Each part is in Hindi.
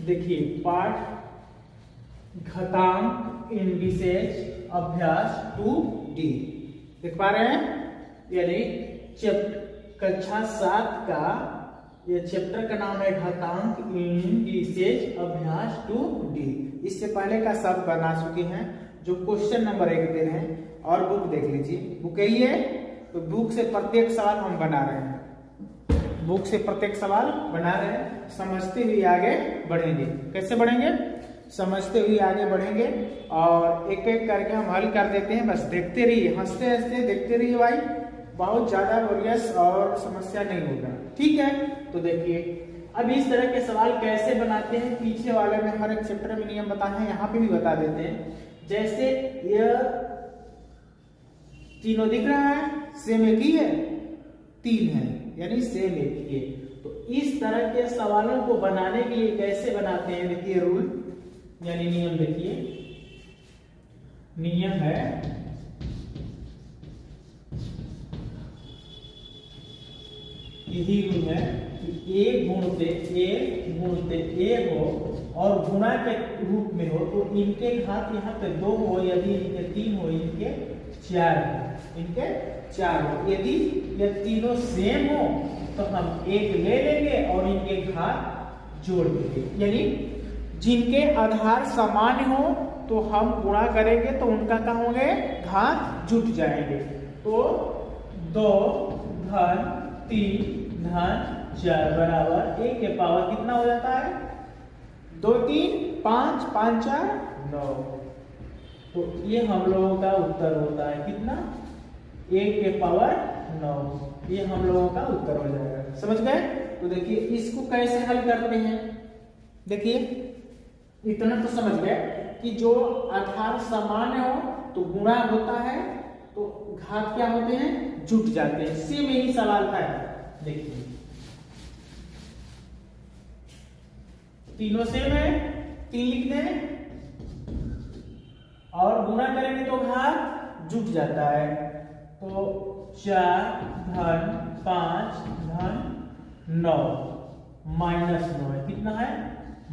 देखिए पाठ घातांक इंडिसेज अभ्यास 2D देख पा रहे हैं, यानी कक्षा 7 का ये चैप्टर का नाम है घातांक इंडिसेज अभ्यास 2D। इससे पहले का सब बना चुके हैं, जो क्वेश्चन नंबर 1 दे रहे हैं और बुक देख लीजिए। बुक यही है, तो बुक से प्रत्येक सवाल हम बना रहे हैं, बुक से प्रत्येक सवाल बना रहे हैं, समझते हुए आगे बढ़ेंगे। कैसे बढ़ेंगे? समझते हुए आगे बढ़ेंगे और एक एक करके हम हल कर देते हैं। बस देखते रहिए, हंसते हंसते देखते रहिए भाई, बहुत ज्यादा बोरियस और समस्या नहीं होगा, ठीक है। तो देखिए अब इस तरह के सवाल कैसे बनाते हैं, पीछे वाले में हर एक चैप्टर में नियम बताए हैं, यहाँ पे भी बता देते हैं। जैसे यह तीनों दिख रहा है, सेम एक ही है, 3 है, यानी सेम एक ही है। तो इस तरह के सवालों को बनाने के लिए कैसे बनाते हैं, देखिए रूल यानी नियम। देखिए नियम है यही रूल है कि एक गुणते ए हो और गुणा के रूप में हो, तो इनके घात यहाँ पे 2 हो, यदि इनके 3 हो, इनके 4 हो, इनके 4 हो। यदि ये तीनों सेम हो तो हम एक ले लेंगे और इनके घात जोड़ देंगे, यानी जिनके आधार समान हो तो हम गुणा करेंगे तो उनका क्या होंगे, घात जुट जाएंगे। तो 2 धन 3 धन 4 बराबर 1 के पावर कितना हो जाता है, 2 3 5 5 4 9। तो ये हम लोगों का उत्तर होता है कितना, 1 के पावर 9। ये हम लोगों का उत्तर हो जाएगा, समझ गए। तो देखिए इसको कैसे हल करते हैं, देखिए इतना तो समझ गए कि जो आधार समान हो तो गुणा होता है, तो घात क्या होते हैं, जुट जाते हैं। सेम यही सवाल है, देखिए तीनों सेम है, 3 लिख दें और गुणा करेंगे तो घात जुट जाता है। तो 4 धन 5 धन 9 -9 है, कितना है,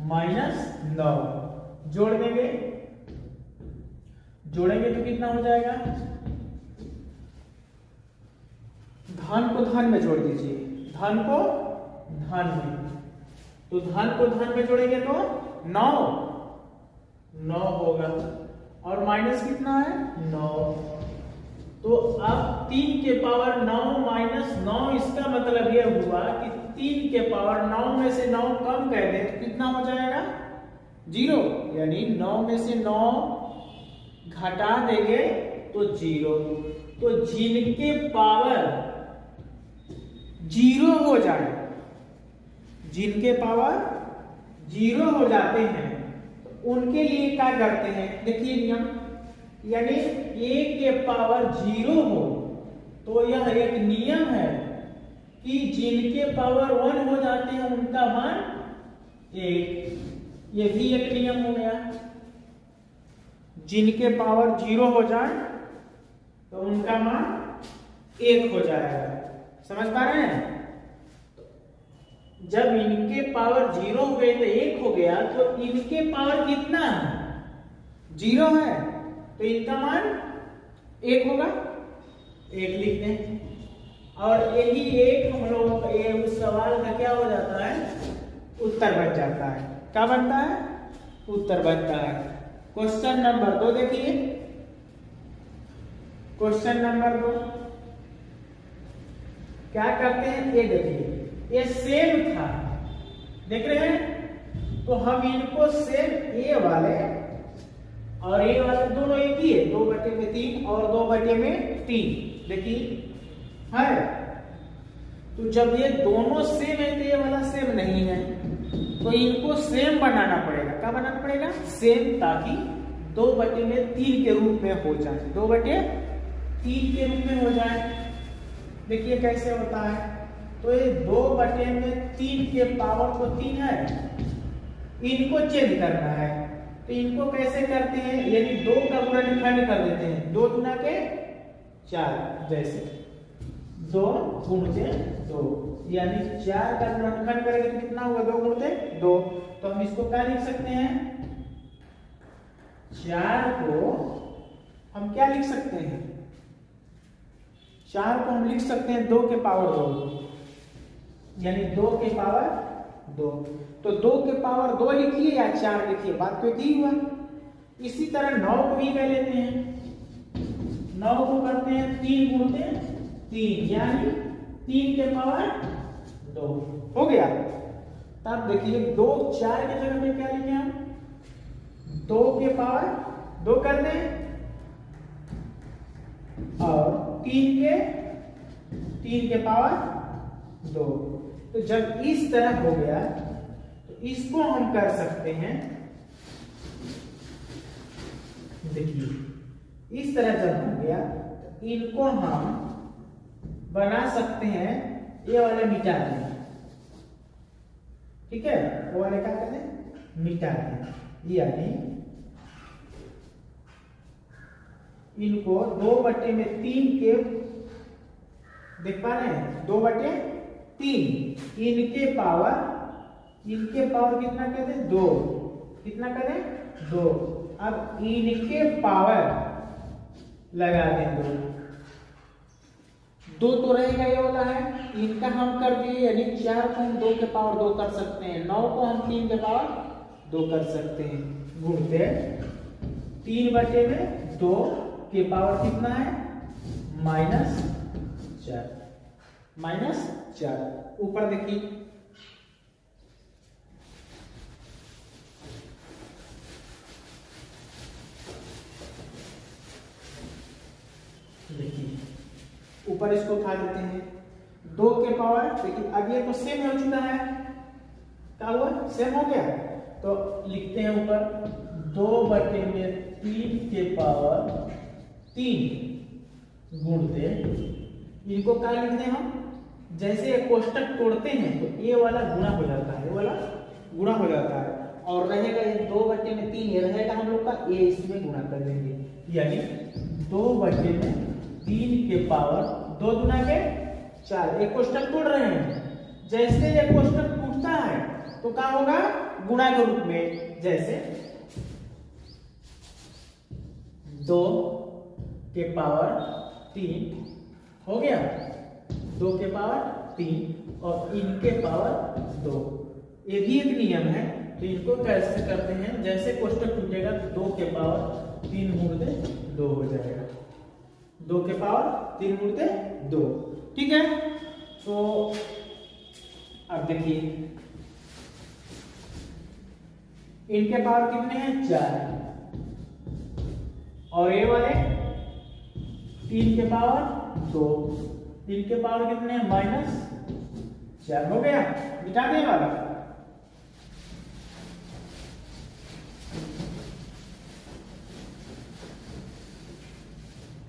-9। जोड़ेंगे तो कितना हो जाएगा, धन को धन में जोड़ दीजिए, धन को धन में, तो धन को धन में जोड़ेंगे तो 9 होगा और माइनस कितना है, 9। तो अब 3 के पावर 9 -9, इसका मतलब यह हुआ कि 3 के पावर 9 में से 9 कम कर दें तो कितना हो जाएगा, 0, यानी 9 में से 9 घटा देंगे तो 0। तो जिनके पावर 0 हो जाए, जिनके पावर 0 हो जाते हैं तो उनके लिए क्या करते हैं, देखिए नियम, यानी 1 के पावर 0 हो तो यह एक नियम है कि जिनके पावर 1 हो जाते हैं उनका मान 1। ये भी एक नियम हो गया, जिनके पावर 0 हो जाए तो उनका मान 1 हो जाएगा, समझ पा रहे हैं। जब इनके पावर 0 हो गए तो 1 हो गया, तो इनके पावर कितना है, 0 है, तो इनका मान 1 होगा, 1 लिख दें। और यही 1 हम लोगों का ये उस सवाल का क्या हो जाता है, उत्तर बन जाता है। क्या बनता है, उत्तर बनता है। क्वेश्चन नंबर 2 देखिए, क्वेश्चन नंबर 2 क्या करते हैं, ये देखिए ये सेम था, देख रहे हैं, तो हम इनको सेम ए वाले और ए वाले दोनों एक ही है, 2/3 और 2/3, देखिए है। तो जब ये दोनों सेम है तो ये वाला सेम नहीं है, तो इनको सेम बनाना पड़ेगा। क्या बनाना पड़ेगा, सेम, ताकि 2/3 के रूप में हो जाए, 2/3 के रूप में हो जाए। देखिए कैसे होता है, तो ये 2/3 के पावर तो 3 है, इनको चेंज करना है, तो इनको कैसे करते हैं, यानी 2 का गुणनखंड कर देते हैं, 2 गुना के 4, जैसे 2 गुणते 2, यानी 4 का गुणनखंड करेंगे तो कितना होगा, 2 गुणते 2। तो हम इसको क्या लिख सकते हैं, 4 को हम क्या लिख सकते हैं, 4 को हम लिख सकते हैं 2 के पावर 2, यानी 2 के पावर 2। तो 2 के पावर 2 लिखिए या 4 लिखिए, बात तो एक ही हुआ। इसी तरह 9 को भी कह लेते हैं, 9 को करते हैं 3 गुणते 3, यानी 3 के पावर 2 हो गया। तब देखिए 2 4 की जगह पे क्या लिखे हम, 2 के पावर 2 कर दें और 3 के पावर 2। तो जब इस तरह हो गया तो इसको हम कर सकते हैं, देखिए इस तरह जब हो गया तो इनको हम बना सकते हैं, ये वाले मिटा दें, ठीक है, वो वाले क्या करते हैं, मिटा दें, यानी इनको 2/3 के, देख पा रहे हैं, 2/3 इनके पावर कितना कहते हैं, 2, कितना करें 2। अब इनके पावर लगा दें 2 तो रहेगा ये वाला है, इनका हम कर दिए, यानी 4 को हम 2 के पावर 2 कर सकते हैं, 9 को हम 3 के पावर 2 कर सकते हैं, गुणते 3/2 के पावर कितना है, -4 ऊपर देखिए, ऊपर इसको उठा देते हैं, 2 के पावर, देखिए अब ये तो सेम हो चुका है, क्या हुआ, सेम हो गया, तो लिखते हैं ऊपर 2/3 के पावर 3 गुणते, इनको क्या लिखते हैं हम, जैसे ये कोष्टक तोड़ते हैं तो ये वाला गुणा हो जाता है, ये वाला गुणा हो जाता है, और रहेगा ये 2/3 ये रहेगा हम लोग का, ये इसमें गुणा कर देंगे, यानी 2/3 के पावर 2 गुना के 4, एक कोष्टक तोड़ रहे हैं, जैसे ये कोष्टक टूटता है तो क्या होगा, गुणा के रूप में, जैसे 2 के पावर 3 हो गया, 2 के पावर 3 और इनके पावर 2, ये भी एक नियम है। तो इनको कैसे करते हैं, जैसे कोष्टक टूटेगा 2 के पावर 3 गुणते 2 हो जाएगा, 2 के पावर 3 गुणते 2, ठीक है। तो अब देखिए इनके पावर कितने हैं, 4, और ये वाले 3 के पावर 2, इनके पावर कितने हैं, -4 हो गया, मिटा दें वाला।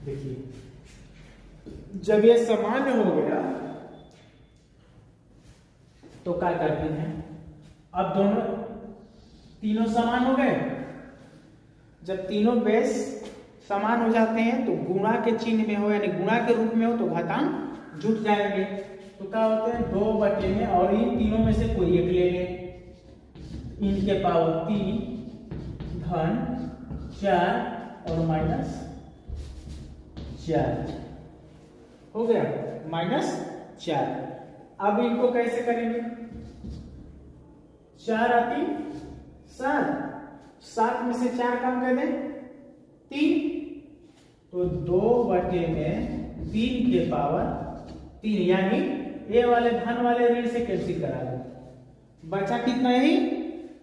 देखिए जब ये सामान्य हो गया तो क्या करते हैं, अब तीनों समान हो गए, जब तीनों बेस समान हो जाते हैं तो गुणा के चिन्ह में हो, यानी गुणा के रूप में हो तो घातांक जुट जाएंगे, तो क्या होते हैं 2/में, और इन तीनों में से कोई एक ले लें, इनके पावर 3 धन 4 और -4 हो गया, -4। अब इनको कैसे करेंगे, 4 आती 7 में से 4 कम कर दें 3, तो 2/3 के पावर 3, यानी ये वाले धन वाले ऋण से कैंसिल करा दो, बचा कितना ही,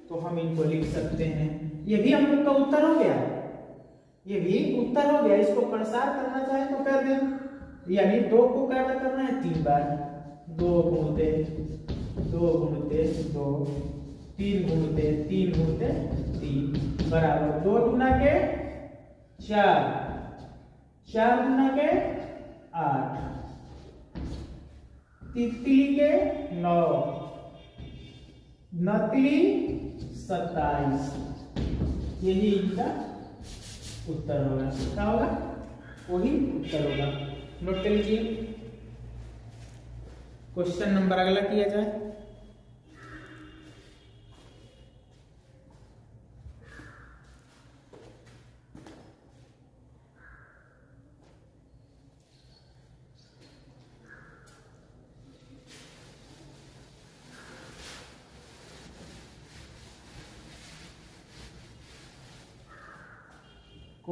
तो हम इनको लिख सकते हैं, ये भी हम लोग का उत्तर हो गया, ये भी उत्तर हो गया। इसको प्रसार करना चाहे तो कर दें, यानी 2 को क्या करना है, 3 बार, 2 गुणते 2 गुणते 2, 3 गुणते 3 गुणते 3 बराबर 2 गुना के 4, 4 गुना के 8, तितली के 9, नकली 27, यही इनका उत्तर होगा। क्या होगा, वही उत्तर होगा। नोट कर लीजिए। क्वेश्चन नंबर अगला किया जाए।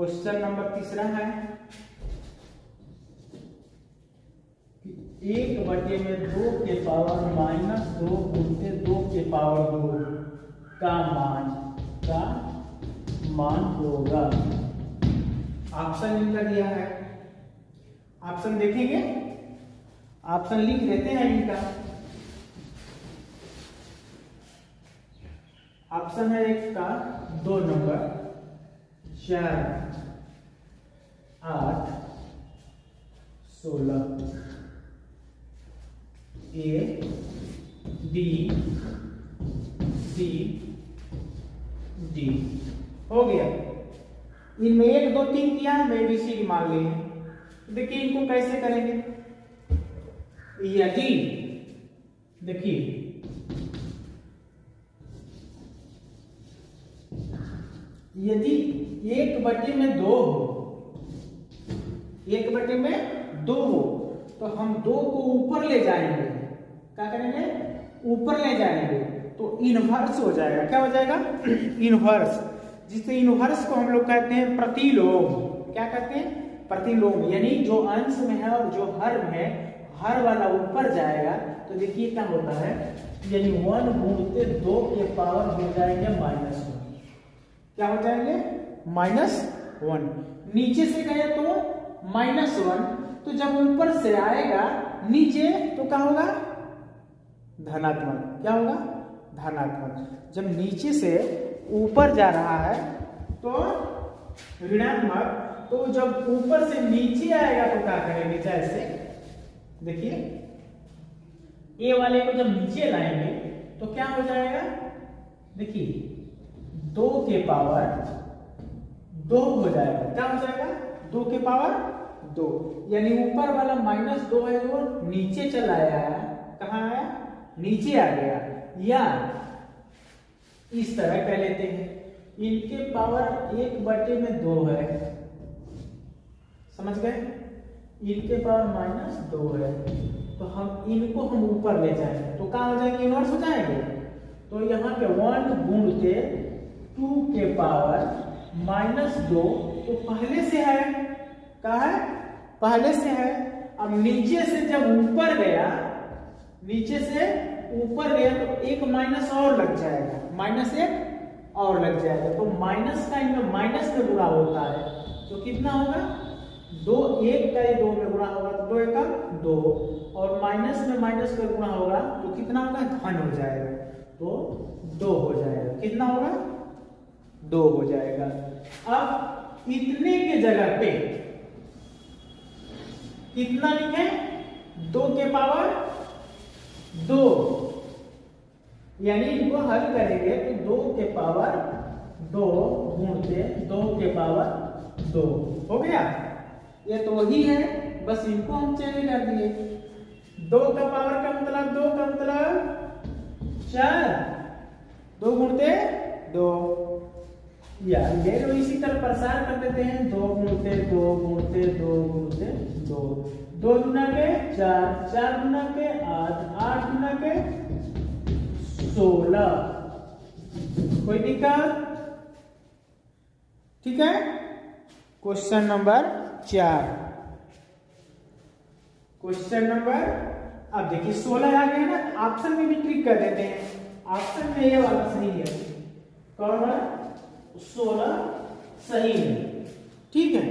क्वेश्चन नंबर तीसरा है, 1/2 के पावर -2 गुणते 2 के पावर 2 का मान होगा। ऑप्शन इनका दिया है, ऑप्शन देखेंगे, ऑप्शन लिख देते हैं इनका। ऑप्शन है एक का 2 number 4, 8, 16, A B C D हो गया। इनमें 1 2 3 किया है, मैं ABCD मान ली है। देखिए इनको कैसे करेंगे, यदि देखिए यदि 1/2 हो, 1/2 हो तो हम 2 को ऊपर ले जाएंगे। क्या करेंगे, ऊपर ले जाएंगे तो इनवर्स हो जाएगा। क्या हो जाएगा, इनवर्स, जिससे इनवर्स को हम लोग कहते हैं प्रतिलोम। क्या कहते हैं, प्रतिलोम। यानी जो अंश में है और जो हर में है, हर वाला ऊपर जाएगा। तो देखिए क्या होता है, यानी 1 गुणते 2 के पावर हो जाएंगे -1। क्या हो जाएंगे, -1। नीचे से गए तो -1, तो जब ऊपर से आएगा नीचे तो क्या होगा, धनात्मक। क्या होगा, धनात्मक। जब नीचे से ऊपर जा रहा है तो ऋणात्मक, तो जब ऊपर से नीचे आएगा तो क्या करेंगे, जैसे देखिए ए वाले को जब नीचे लाएंगे तो क्या हो जाएगा, देखिए 2 के पावर 2 हो जाएगा। क्या हो जाएगा, 2 के पावर 2, यानी ऊपर वाला -2 है वो नीचे चला आया। कहाँ आया, नीचे आ गया। या इस तरह कह लेते हैं, इनके पावर 1/2 है, समझ गए, इनके पावर -2 है, तो हम इनको हम ऊपर ले जाएंगे तो क्या हो जाएंगे, इनवर्स हो जाएंगे। तो यहाँ पे 1 गुणते 2 के पावर -2 तो पहले से है, क्या है, पहले से है। अब नीचे से जब ऊपर गया, नीचे से ऊपर गया तो एक माइनस और लग जाएगा, -1 और लग जाएगा। तो माइनस का इनमें माइनस में गुणा होता है, तो कितना होगा, 2 1 का 2 में गुणा होगा तो 2 1 2, और माइनस में माइनस का गुणा होगा तो कितना होगा, धन हो जाएगा, तो 2 हो जाएगा। कितना होगा, 2 हो जाएगा। अब इतने के जगह पे कितना लिखे, 2 के पावर 2, यानी इनको हल करेंगे तो 2 के पावर 2 गुणते 2 के पावर 2 हो गया। ये तो वही है, बस इनको हम चेंज कर दिए। 2 का पावर का मतलब 2 का मतलब 4, 2 गुणते 2, या ये तो इसी तरह प्रसार कर देते हैं, 2 गुणते 2 गुणते 2 गुणते 2, 2 गुना के 4, 4 गुना के 8, 8 गुना के 16। कोई दिक्कत, ठीक है। क्वेश्चन नंबर 4, क्वेश्चन नंबर, अब देखिए 16 आ गया ना, ऑप्शन में भी ट्रिक कर देते हैं। ऑप्शन में ये वाला सही है, कौन है, 16 सही है, ठीक है।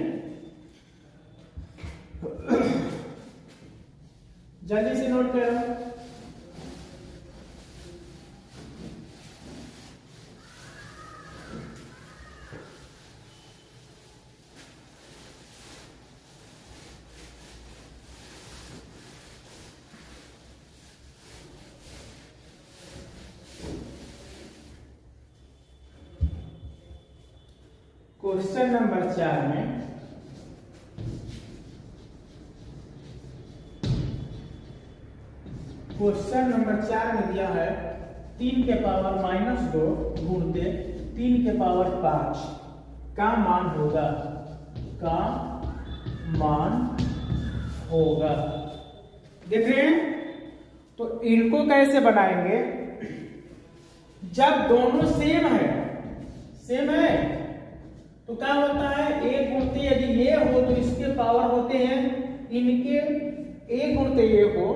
जल्दी से नोट करो। क्वेश्चन नंबर 4 में क्वेश्चन नंबर 4 में दिया है 3 के पावर -2 गुणते 3 के पावर 5 का मान होगा, का मान होगा। देख रहे हैं, तो इनको कैसे बनाएंगे, जब दोनों सेम है, सेम है तो क्या होता है, ए गुणते यदि ये हो तो इसके पावर होते हैं इनके, ए गुणते ये हो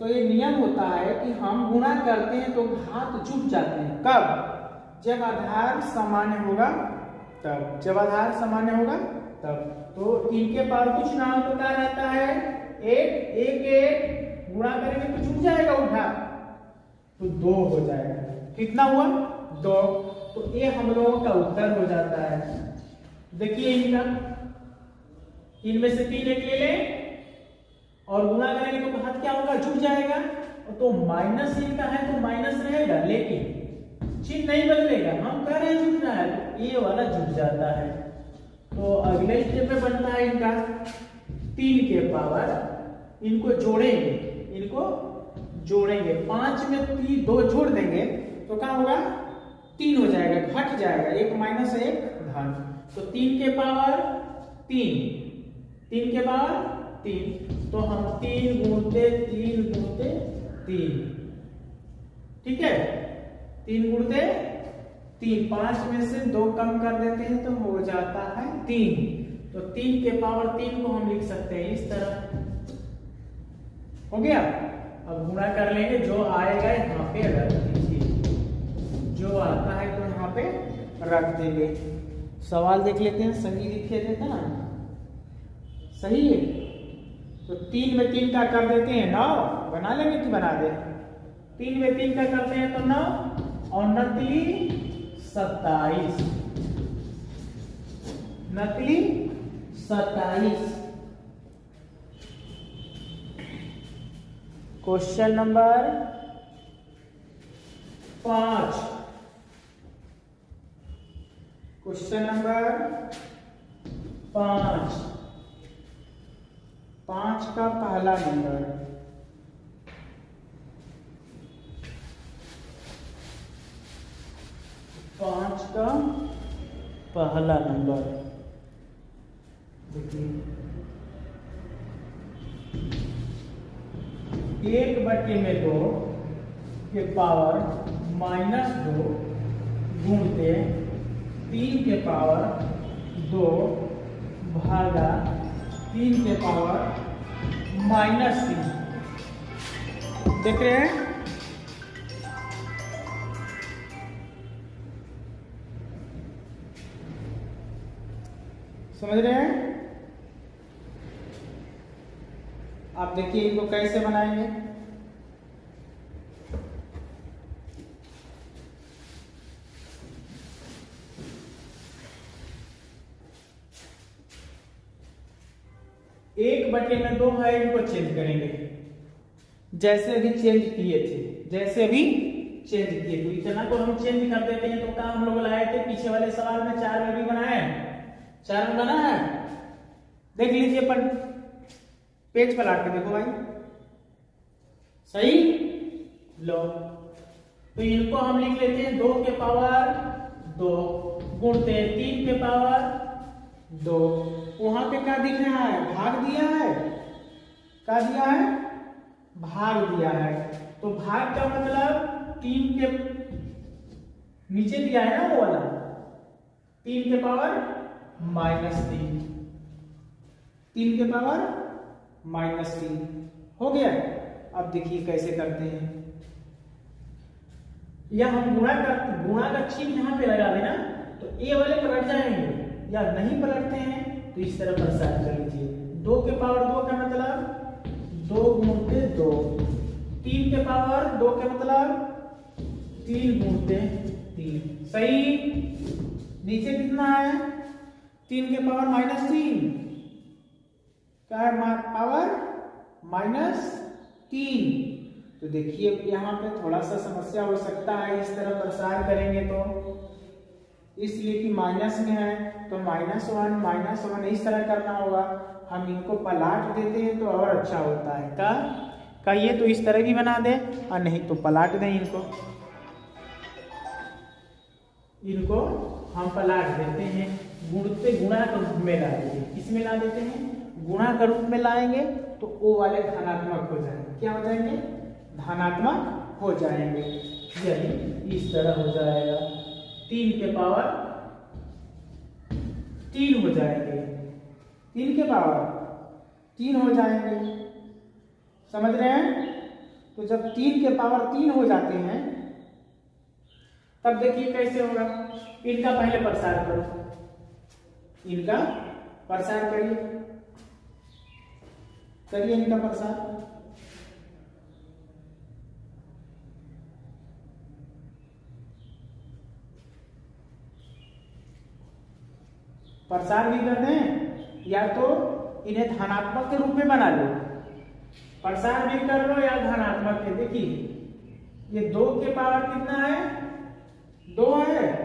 तो ये नियम होता है कि हम गुणा करते हैं तो घात जुट जाते हैं। कब? जब आधार सामान्य होगा तब, जब आधार सामान्य होगा तब। तो इनके पावर कुछ ना हो तो क्या रहता है, एक एक एक गुणा करेंगे तो जुट जाएगा उठा, तो 2 हो जाएगा। कितना हुआ? 2। तो ये हम लोगों का उत्तर हो जाता है। देखिए इनका, इनमें से 3 एक ले लें और गुणा करेंगे तो हाथ क्या होगा, जुट जाएगा। तो माइनस इनका है तो माइनस रहेगा, लेकिन चिन्ह नहीं बदलेगा। हम कह रहे हैं जुटना है तो ये वाला जुट जाता है। तो अगले स्टेप में बनता है इनका 3 के पावर, इनको जोड़ेंगे, इनको जोड़ेंगे 5 में 3 2 जोड़ देंगे तो क्या होगा, 3 हो जाएगा, घट जाएगा, 1 माइनस 1 धन। तो 3 के पावर 3, 3 के पावर 3, तो हम 3 गुणते 3 गुणते 3, ठीक है, 3 गुणते 3, 5 में से 2 कम कर देते हैं तो हो जाता है 3। तो 3 के पावर 3 को हम लिख सकते हैं इस तरह, हो गया। अब गुणा कर लेंगे, जो आएगा यहाँ पे रख दीजिए, जो आता है तो यहाँ पे रख देंगे। सवाल देख लेते हैं, सही लिखे देते ना, सही है। तो 3 में 3 का कर देते हैं 9, बना लेंगे कि बना दे, 3 में 3 का करते हैं तो 9 और 9 27, नकली 27। क्वेश्चन नंबर 5, क्वेश्चन नंबर 5, 5 का पहला नंबर, पांच का पहला नंबर देखिए, 1/2 के पावर -2 गुणते 3 के पावर 2 भागा 3 के पावर -3। देख रहे हैं, समझ रहे हैं? आप देखिए इनको कैसे बनाएंगे। एक बटे में 2 है, इनको चेंज करेंगे जैसे अभी चेंज किए थे, जैसे अभी चेंज किए थे इतना को हम चेंज कर देते हैं। तो क्या हम लोग लाए थे पीछे वाले सवाल में, 4 में भी बनाए, 4 में बना है, देख लीजिए पर पेज पलट के देखो भाई, सही लो। तो इनको हम लिख लेते हैं 2 के पावर 2 गुणते 3 के पावर 2। वहां पे क्या दिख रहा है, भाग दिया है, क्या दिया है, भाग दिया है। तो भाग का मतलब 3 के नीचे दिया है ना वो वाला, 3 के पावर -3, 3 के पावर -3 हो गया। अब देखिए कैसे करते हैं, या हम गुणा का चिन्ह यहाँ पे लगा देना तो ए वाले पलट जाएंगे, या नहीं पलटते हैं तो इस तरह प्रसार कर लीजिए। 2 के पावर 2 का मतलब 2 गुणते 2, 3 के पावर 2 का मतलब 3 गुणते 3, सही। नीचे कितना है, 3 के पावर -3, क्या है, पावर -3। तो देखिए यहाँ पे थोड़ा सा समस्या हो सकता है, इस तरह प्रसार करेंगे तो, इसलिए कि माइनस में है तो -1 इस तरह करना होगा। हम इनको पलट देते हैं तो और अच्छा होता है, क्या कहिए, तो इस तरह भी बना दे और नहीं तो पलट दें इनको हम पलट देते हैं, गुणा का रूप में ला देते हैं। किस में ला देते हैं, गुणा का रूप में लाएंगे तो ओ वाले धनात्मक हो जाएंगे, क्या हो जाएंगे, धनात्मक हो जाएंगे। यानी इस तरह हो जाएगा 3 के पावर 3 हो जाएंगे, 3 के पावर 3 हो जाएंगे। समझ रहे हैं? तो जब 3 के पावर 3 हो जाते हैं तब देखिए कैसे होगा। इनका पहले प्रसार करो, इनका प्रसार करिए, करिए इनका प्रसार। प्रसार भी कर दें या तो इन्हें धनात्मक के रूप में बना लो, प्रसार भी कर लो या धनात्मक के। देखिए ये 2 के पावर कितना है, 2 है।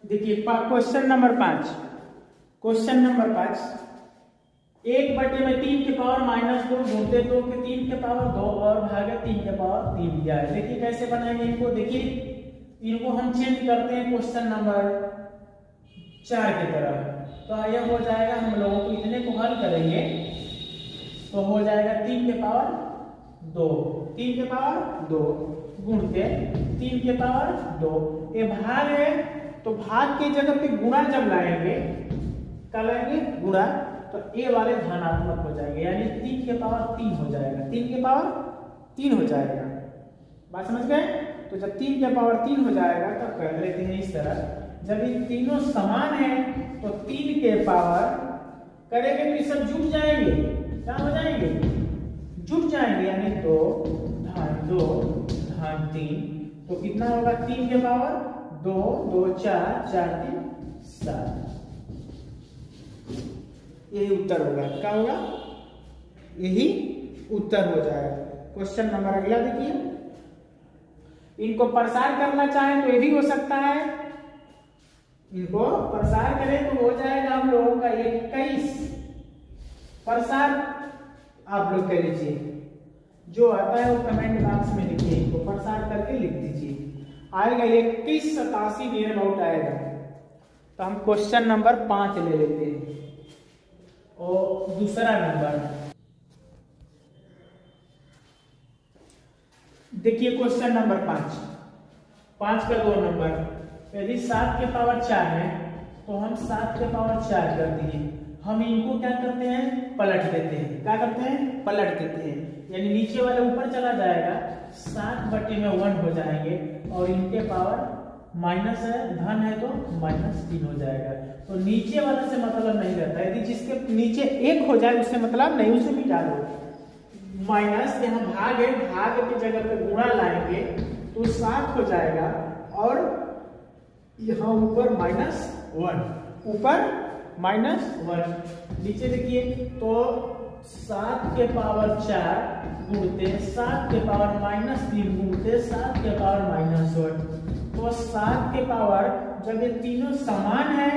देखिए क्वेश्चन नंबर 5, क्वेश्चन नंबर 5, 1/3 के पावर -2 गुणते 2 के 3 के पावर 2 और भागे 3 के पावर 3 दिया है। देखिए कैसे बनाएंगे इनको। देखिए इनको हम चेंज करते हैं क्वेश्चन नंबर 4 की तरह। तो यह हो जाएगा, हम लोगों को इतने को हल करेंगे तो हो जाएगा 3 के पावर 2, 3 के पावर 2 गुणते 3 के पावर 2। ये भाग है तो भाग के जगह पे गुणा जब लाएंगे, क्या लाएंगे, गुणा, तो ए वाले धनात्मक हो जाएंगे, यानी 3 के पावर 3 हो जाएगा, 3 के पावर 3 हो जाएगा। बात समझ गए? तो जब 3 के पावर 3 हो जाएगा तब कर लेते हैं इस तरह। जब ये तीनों समान है तो 3 के पावर करेंगे तो ये सब जुट जाएंगे, क्या हो जाएंगे, जुट जाएंगे, यानी 2 धन 3। तो कितना होगा, 3 के पावर 2, 2 4, 4 3 7। यही उत्तर होगा, क्या होगा, यही उत्तर हो जाएगा। क्वेश्चन नंबर अगला देखिए। इनको प्रसार करना चाहें तो ये भी हो सकता है, इनको प्रसार करें तो हो जाएगा हम लोगों का 21। प्रसार आप लोग कर लीजिए, जो आता है वो कमेंट बॉक्स में लिखिए, इनको प्रसार करके लिख दीजिए। आएगा 2187 नियर अबाउट आएगा। तो हम क्वेश्चन नंबर 5 ले लेते हैं और दूसरा नंबर देखिए। क्वेश्चन नंबर 5 का 2 नंबर। यदि 7 के पावर 4 है तो हम 7 के पावर 4 कर दिए। हम इनको क्या करते हैं, पलट देते हैं। क्या करते हैं, पलट देते हैं, यानी नीचे वाले ऊपर चला जाएगा, 7/1 हो जाएंगे और इनके पावर माइनस है, धन है तो -3 हो जाएगा। तो नीचे वाला से मतलब नहीं रहता, यदि जिसके नीचे 1 हो जाए उससे मतलब नहीं, उसे भी डालो माइनस। यहाँ भाग है, भाग की जगह पे गुणा लाएंगे तो 7 हो जाएगा और यहाँ ऊपर -1, ऊपर -1। नीचे देखिए तो 7 के पावर 4 गुणते 7 के पावर -3 गुणते 7 के पावर -1। तो 7 के पावर, जब ये तीनों समान है,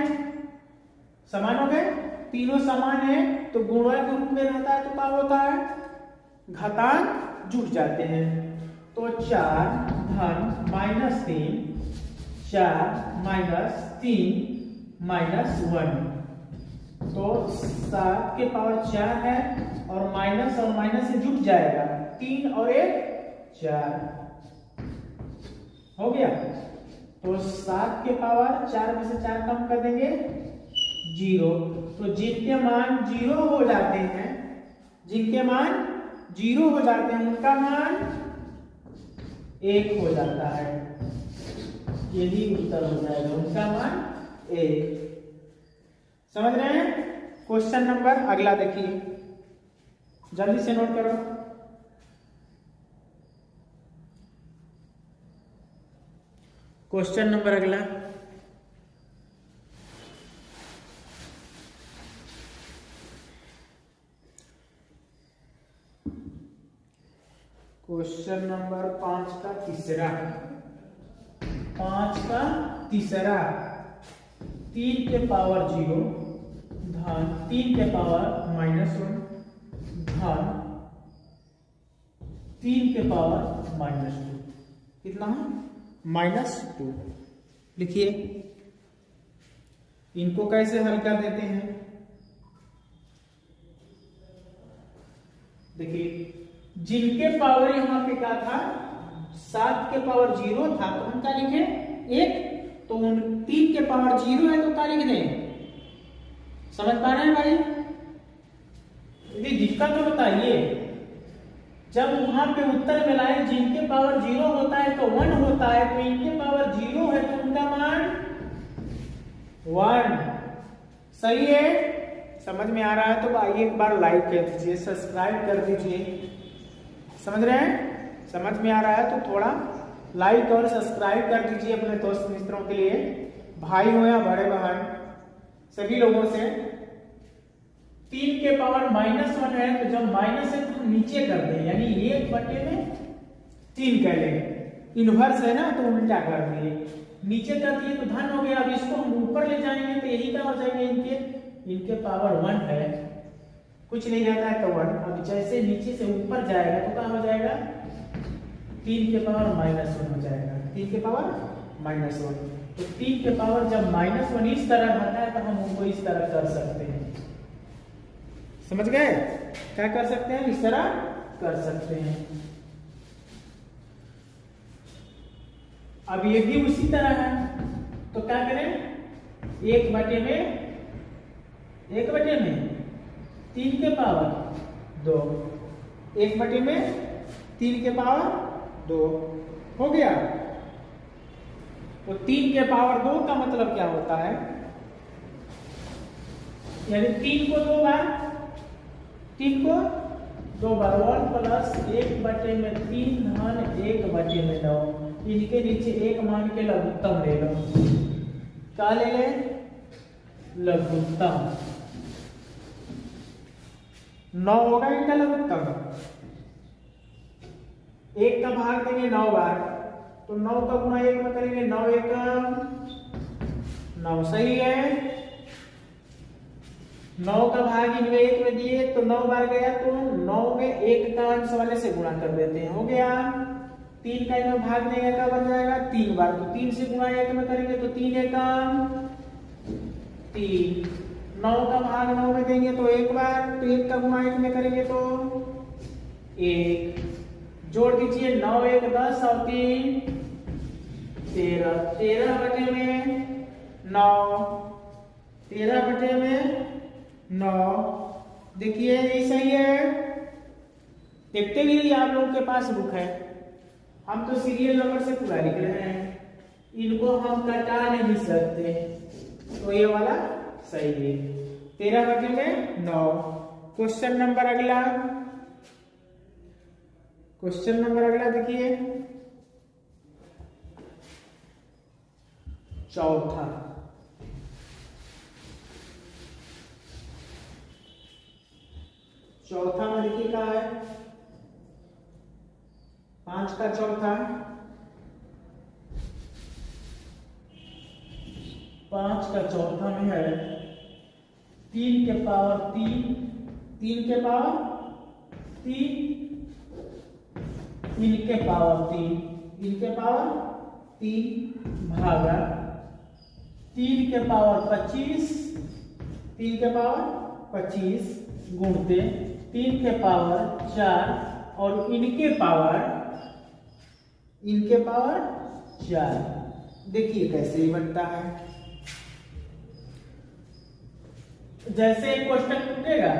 समान हो गए, तीनों समान है तो गुणा के रूप में रहता है तो क्या होता है, घातांक जुट जाते हैं। तो 4 धन -3, 4 -3 -1। तो 7 के पावर 4 है और माइनस से जुट जाएगा, 3 और 1 4 हो गया। तो 7 के पावर 4 में से 4 कम कर देंगे 0। तो जिनके मान 0 हो जाते हैं, जिनके मान 0 हो जाते हैं उनका मान 1 हो जाता है। यही उत्तर हो जाएगा, उनका मान 1। समझ रहे हैं? क्वेश्चन नंबर अगला देखिए, जल्दी से नोट करो। क्वेश्चन नंबर अगला, क्वेश्चन नंबर 5 का तीसरा, 5 का तीसरा। 3 के पावर 0 धन 3 के पावर -1 धन 3 के पावर -2, कितना है -2। लिखिए इनको कैसे हल कर देते हैं। देखिए जिनके पावर यहाँ पे क्या था 7 के पावर 0 था तो हम क्या लिखे 1, तो 3 के पावर 0 है तो क्या लिख दें। समझ पा रहे हैं भाई। यदि दिक्कत तो बताइए, जब वहां पे उत्तर में लाए जिनके पावर 0 होता है तो 1 होता है, तो इनके पावर 0 है तो उनका मान 1। सही है। समझ में आ रहा है तो आइए एक बार लाइक कर दीजिए, सब्सक्राइब कर दीजिए। समझ रहे हैं। समझ में आ रहा है तो थोड़ा लाइक और सब्सक्राइब कर दीजिए अपने दोस्त मित्रों के लिए, भाई हो या बड़े बहन, सभी लोगों से। 3 के पावर -1 है तो जब माइनस है तो हम नीचे कर दें, यानी 1/3 कह लें। इनवर्स है ना तो उल्टा कर दिए, नीचे कर दिए तो धन हो गया। अब इसको हम ऊपर ले जाएंगे तो यही क्या हो जाएगा, इनके पावर 1 है, कुछ नहीं रहता है तो 1। अब जैसे नीचे से ऊपर जाएगा तो क्या हो जाएगा 3 के पावर -1 हो जाएगा। 3 के पावर -1, तो 3 के पावर जब -1 इस तरह रहता है तो हम उनको इस तरह कर सकते हैं। समझ गए। क्या कर सकते हैं, इस तरह कर सकते हैं। अब ये भी उसी तरह है तो क्या करें 1/3 3 के पावर 2, 1/3 के पावर 2 हो गया। तो 3 के पावर 2 का मतलब क्या होता है, यानी 3 को 2 बार 1 + 1/3 धन 1/9। इनके नीचे 1 मान के लघुत्तम ले लो। क्या ले ले, लघुत्तम 9 होगा इनका लघुत्तम। 1 का भाग देंगे 9 बार, तो 9 का गुणा 1 में करेंगे, 9 1 9। सही है। 9 का भाग इनमें 1 में दिए तो 9 बार गया, तो 9 में 1 का अंश वाले से गुणा कर देते हैं, हो गया। 3 का इनमें भाग देंगे क्या बन जाएगा 3 बार, तो 3 से गुणा 1 में करेंगे तो 3 1 3। 9 का भाग 9 में देंगे तो 1 बार, तो 1 का गुणा 1 में करेंगे तो 1। जोड़ दीजिए 9 1 10 और 3 13। 13/9 देखिए ये सही है। देखते भी आप लोगों के पास बुक है, हम तो सीरियल नंबर से पूरा लिख रहे हैं, इनको हम कटा नहीं सकते, तो ये वाला सही है 13/9। क्वेश्चन नंबर अगला देखिए चौथा में देखिए क्या है 5 का चौथा। 5 का चौथा में है 3 के पावर 3 इनके पावर 3 भागा 3 के पावर 25 गुणते 3 के पावर 4 और इनके पावर 4। देखिए कैसे ही बनता है, जैसे एक कोष्टक टूटेगा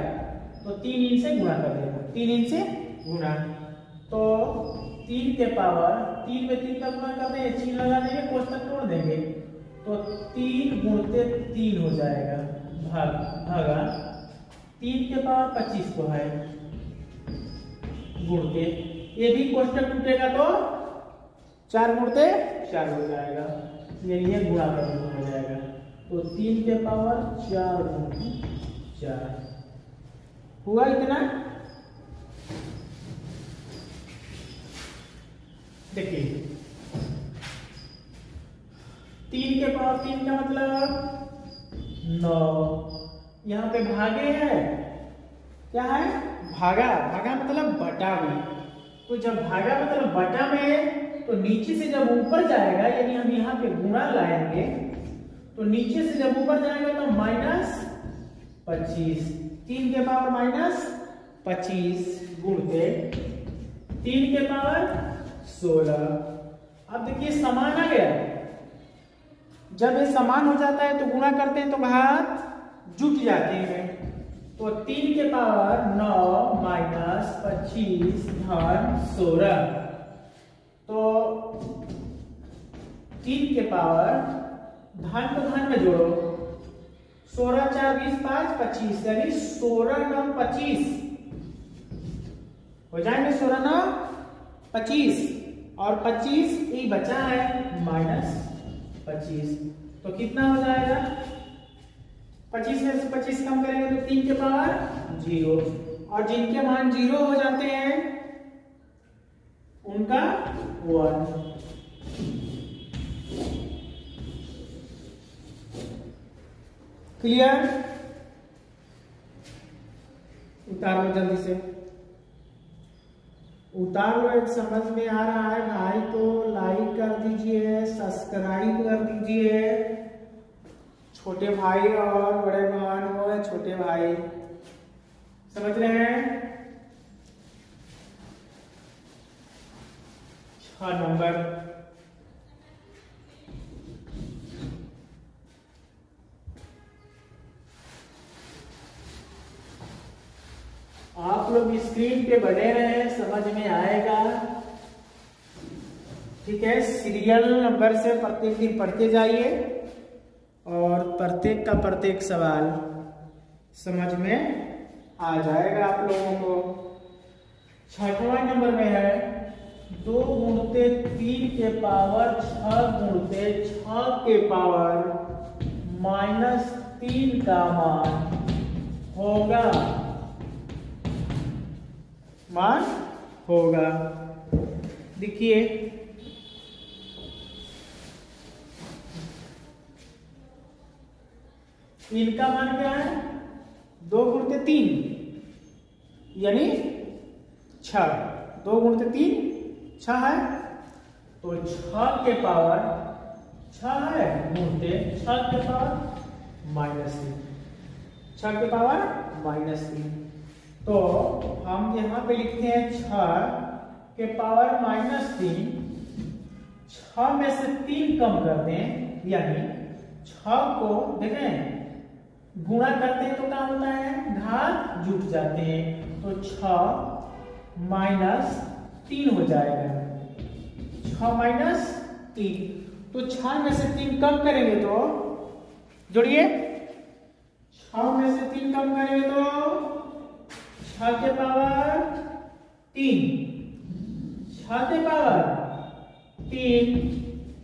तो 3 इनसे गुणा कर देगा, 3 इनसे गुणा, तो 3 के पावर 3 में 3 का गुणा कर देंगे, चिन्ह लगा देंगे, कोष्टक तोड़ देंगे, तो 3 गुणते 3 हो जाएगा भागा 3 के पावर 25 को है गुणते, ये भी कोष्टक टूटेगा तो 4 गुणते 4 हो जाएगा, ये गुणा कर हो जाएगा, तो 3 के पावर 4 गुणते 4 हुआ इतना। देखिए 3 के पावर 3 का मतलब 9, यहाँ पे भागे है, क्या है, भागा। भागा मतलब बटा में। तो जब भागा मतलब बटा में है, तो नीचे से जब ऊपर जाएगा, यानी हम यहाँ पे गुणा लाएंगे, तो नीचे से जब ऊपर जाएगा तो -25, 3 के पावर -25 गुणते 3 के पावर 16। अब देखिए समान आ गया। जब ये समान हो जाता है तो गुणा करते हैं तो घात जुट जाते हैं। तो 3 के पावर 9 -25 धन 16। तो 3 के पावर धन को धन में जोड़ो, 16 4 20 5 25, यानी 16 9 25 हो जाएंगे। 16 9 25 और 25 ये बचा है -25, तो कितना हो जाएगा? 25 में से 25 कम करेंगे तो 3 के पावर 0, और जिनके मान 0 हो जाते हैं उनका 1। क्लियर? उतार लो जल्दी से, उतार लो। एक समझ में आ रहा है भाई तो लाइक कर दीजिए, सब्सक्राइब कर दीजिए। छोटे भाई और बड़े बहन हो, छोटे भाई समझ रहे हैं? 6 नंबर, आप लोग स्क्रीन पे बने रहे, समझ में आएगा। ठीक है, सीरियल नंबर से प्रत्येक दिन पढ़ते जाइए और प्रत्येक का प्रत्येक सवाल समझ में आ जाएगा आप लोगों को। 6वां नंबर में है 2 गुणते 3 के पावर 6 गुणते 6 के पावर -3 का मान होगा। देखिए इनका मान क्या है? 2 गुणते 3 यानी 6, 2 गुणते 3 6 है, तो 6 के पावर 6 है गुणते 6 के पावर -3, 6 के पावर -3। तो हम यहाँ पे लिखते हैं 6 के पावर -3, 6 में से 3 कम कर दें, यानी 6 को देखें गुणा करते हैं तो क्या होता है? घात जुट जाते हैं। तो 6 -3 हो जाएगा, 6 -3। तो 6 में से 3 कम करेंगे तो जोड़िए, 6 में से 3 कम करेंगे तो 6 के पावर 3, 6 के पावर 3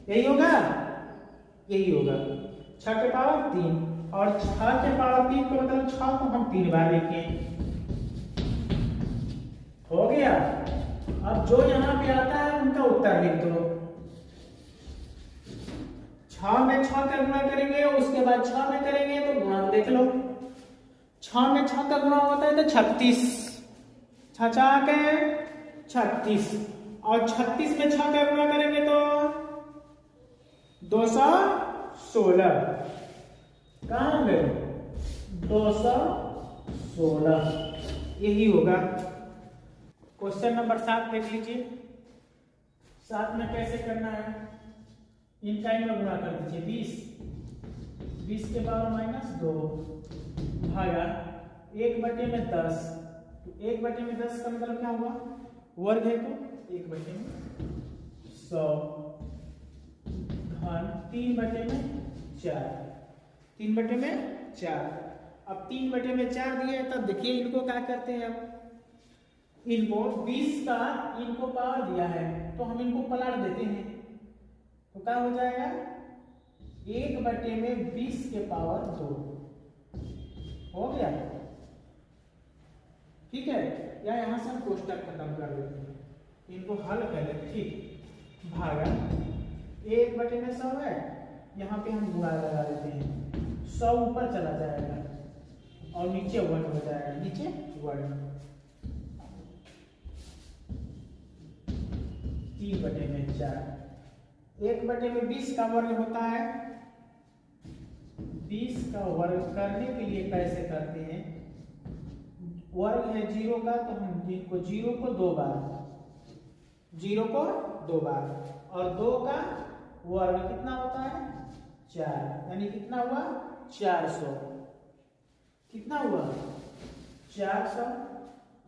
यही होगा, यही होगा 6 के पावर 3। और 6 के पावर 3 को मतलब 6 को हम 3 बार लिखें, हो गया। अब जो यहाँ पे आता है उनका उत्तर लिख दो। 6 में 6 का गुणा करेंगे, उसके बाद 6 में करेंगे तो गुणा देख लो। 6 में 6 का गुणा होता है तो 36, 6 के 36, और 36 में 6 का गुणा करेंगे तो 216। कहाँ गए? 216, यही होगा। क्वेश्चन नंबर 7 देख लीजिए। 7 में कैसे करना है? इनका इनमें गुणा कर दीजिए, 20 के पावर -2 भागा 1/10। तो 1/10 का मतलब क्या हुआ? वर्ग है तो 1/100 धन 3/4, 3/4। अब 3/4 दिया है, तब देखिए इनको क्या करते हैं। अब इनको 20 का इनको पावर दिया है तो हम इनको पलट देते हैं, तो क्या हो जाएगा? 1/20 के पावर 2 हो गया। ठीक है, या यहां से हम कोष्टक खत्म कर देते हैं, इनको हल कर लेते। ठीक, भागा 1/100 है, यहाँ पे हम गुणा लगा देते हैं, 100 ऊपर चला जाएगा और नीचे 1 हो जाएगा, नीचे 1। 3/4। 1/20 का वर्ग होता है। 20 का वर्ग करने के लिए कैसे करते हैं? वर्ग है 0 का, तो हम 0 को 2 बार, 0 को 2 बार, और 2 का वर्ग कितना होता है? 4, यानी कितना हुआ? 400। कितना हुआ? 400।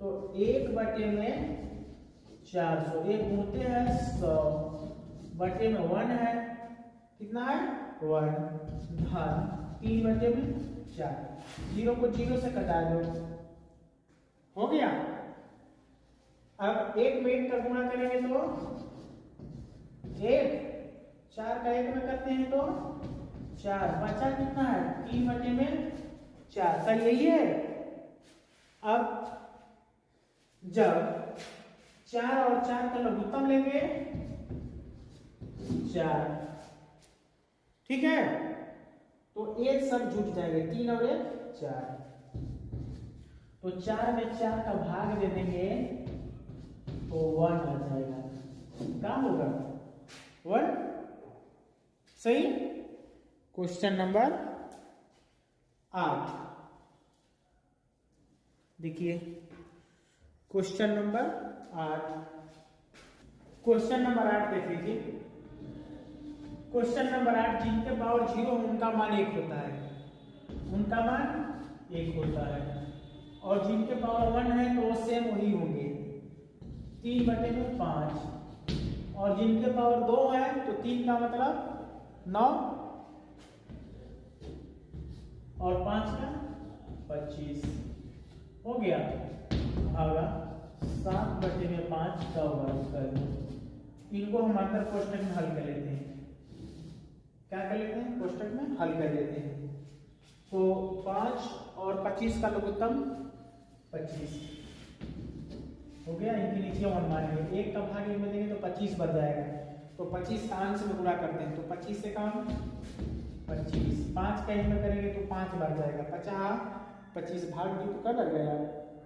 तो 1/400, 1 गुणते हैं 100, बटे में 1 है, कितना है? 1 धन 3/4। 0 को 0 से कटा दो, हो गया। अब 1 में 1 का गुणा करेंगे तो 1, 4 का 1 में करते हैं तो 4, बचा कितना है? 3/4। सही यही है। अब जब 4 और 4 का लघुत्तम लेंगे 4, ठीक है, तो 1 सब जुट जाएंगे, 3 और 1 4। तो 4 में 4 का भाग दे देंगे तो 1 आ जाएगा। क्या होगा? 1। सही। क्वेश्चन नंबर 8 देखिए, क्वेश्चन नंबर 8। क्वेश्चन नंबर 8 देख लीजिए। क्वेश्चन नंबर 8, जिनके पावर 0 उनका मान 1 होता है, उनका मान 1 होता है, और जिनके पावर 1 है तो वो सेम वही होंगे, 3/5। और जिनके पावर 2 है तो 3 का मतलब 9, और 5 का 25 हो गया। आगा 7/5 का वर्ग कर दो। इनको हम अंदर कोष्टक में हल कर लेते हैं। क्या कर लेते हैं? कोष्टक में हल कर लेते हैं। तो 5 और 25 का लघुत्तम 25 हो गया। इनके नीचे 1 मानेंगे, 1 का भाग इनमें देंगे तो 25 बढ़ जाएगा। तो 25 का अंश में गुणा करते हैं, तो 25 से काम 25, 5 का इनमें करेंगे तो 5 बढ़ जाएगा। 25 भाग भी तो कर लग गया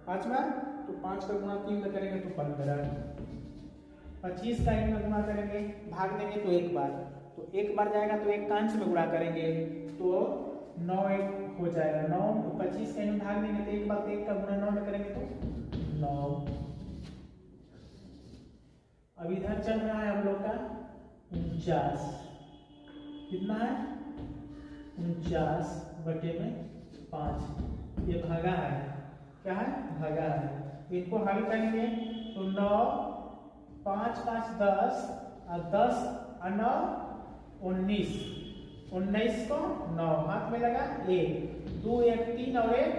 5 बार, तो 5 का गुणा 3 में करेंगे तो 15। 25 का इनमें गुणा करेंगे, भाग देंगे तो 1 बार, तो 1 बार जाएगा तो 1 का अंश में गुणा करेंगे तो 9 1 हो जाएगा। 9 तो 25 का इनमें भाग देंगे तो 1 बार, तो 1 का गुणा 9 में करेंगे तो 9। अब इधर चल रहा है हम लोग का 49। कितना है? 49/5। ये भागा है, क्या है? भागा है। इनको हल करेंगे तो 9, 5 5 10, और 10 और 9 19, 19 को 9 हाथ में लगा 1, 2 1 3 और 1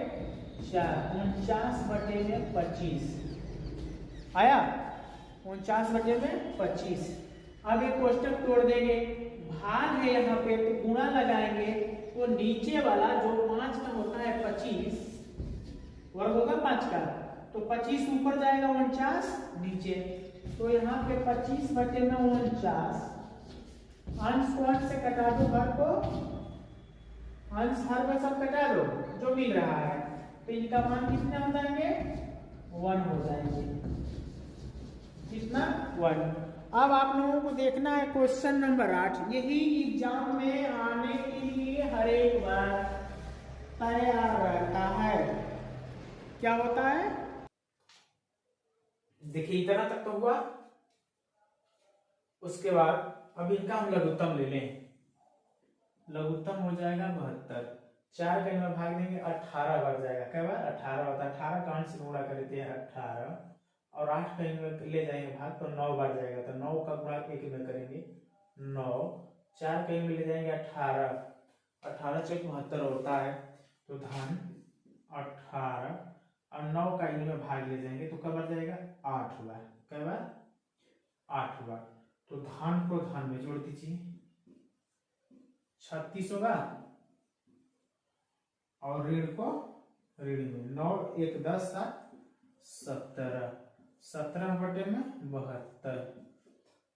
4, 49/25 आया। 49/25। अब एक कोष्टक तोड़ देंगे, भाग है यहाँ पे तो गुणा लगाएंगे, तो नीचे वाला जो 5 का होता है 25 वर्ग होगा 5 का, तो 25 ऊपर जाएगा, 49 नीचे, तो यहाँ पे 25/49। अंश को अंश से कटा दो, हर को अंश हर में सब कटा दो जो मिल रहा है, तो इनका मान कितने हो जाएंगे? 1 हो जाएंगे। कितना? 1। अब आप लोगों को देखना है क्वेश्चन नंबर 8। यही एग्जाम में आने के लिए हर एक बार तैयार रहता है। क्या होता है? देखिए इतना तक तो हुआ। उसके बाद अब इनका हम लघुत्तम ले लें। लघुत्तम हो जाएगा 72। 4 का इनमें भाग देंगे 18 बढ़ जाएगा। क्या बार? 18 होता है। 18 का अंश गुणा करते हैं 18, और 8 का इनमें ले जाएंगे भाग तो 9 बढ़ जाएगा, तो 9 का गुणा 1 में करेंगे 9, 4 का इनमें ले जाएंगे 18, 18 चौक 72 होता है, तो धन 18, और 9 का इनमें भाग ले जाएंगे तो क्या बढ़ जाएगा? 8 बार। क्या बार? 8 बार। तो धन को धन में जोड़ दीजिए, 36 होगा, और ऋण को ऋण में 9 1 10 7 17, 17/72।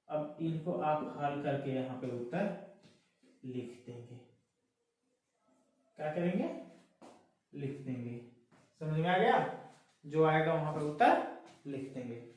अब इनको आप हल करके यहाँ पे उत्तर लिख देंगे। क्या करेंगे? लिख देंगे। समझ में आ गया? जो आएगा वहां पे उत्तर लिख देंगे।